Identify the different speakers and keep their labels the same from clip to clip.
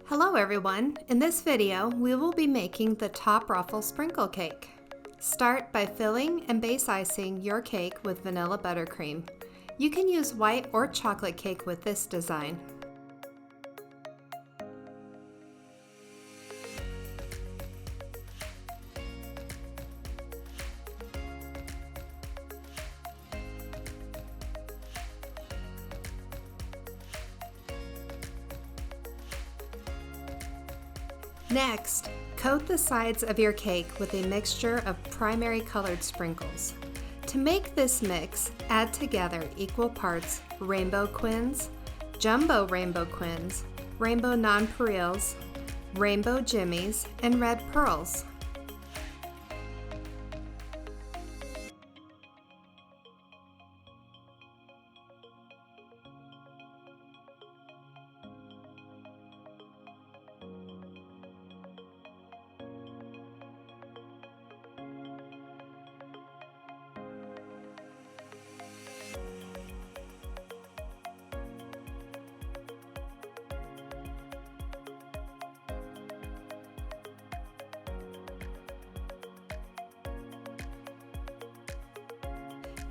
Speaker 1: Hello everyone! In this video, we will be making the top Ruffle sprinkle cake. Start by filling and base icing your cake with vanilla buttercream. You can use white or chocolate cake with this design. Next, coat the sides of your cake with a mixture of primary colored sprinkles. To make this mix, add together equal parts rainbow quins, jumbo rainbow quins, rainbow nonpareils, rainbow jimmies, and red pearls.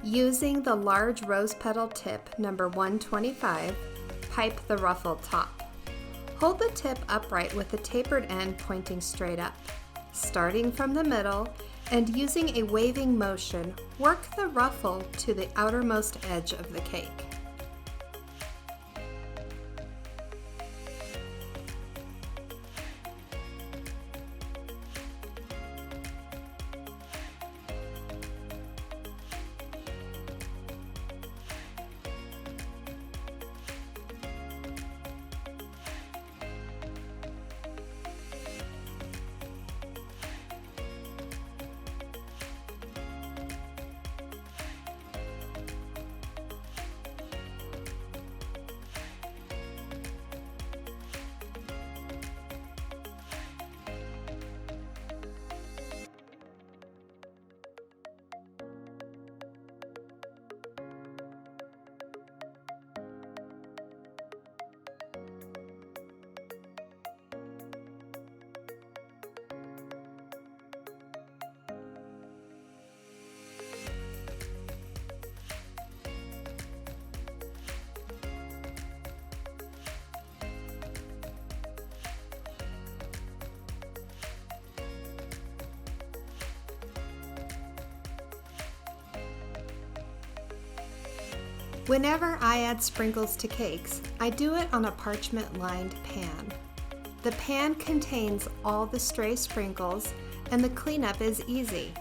Speaker 1: Using the large rose petal tip number 125, pipe the ruffle top. Hold the tip upright with the tapered end pointing straight up. Starting from the middle and using a waving motion, work the ruffle to the outermost edge of the cake. Whenever I add sprinkles to cakes, I do it on a parchment-lined pan. The pan contains all the stray sprinkles, and the cleanup is easy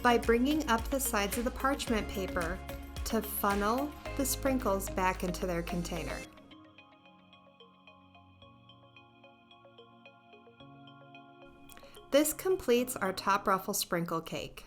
Speaker 1: by bringing up the sides of the parchment paper to funnel the sprinkles back into their container. This completes our top Ruffle sprinkle cake.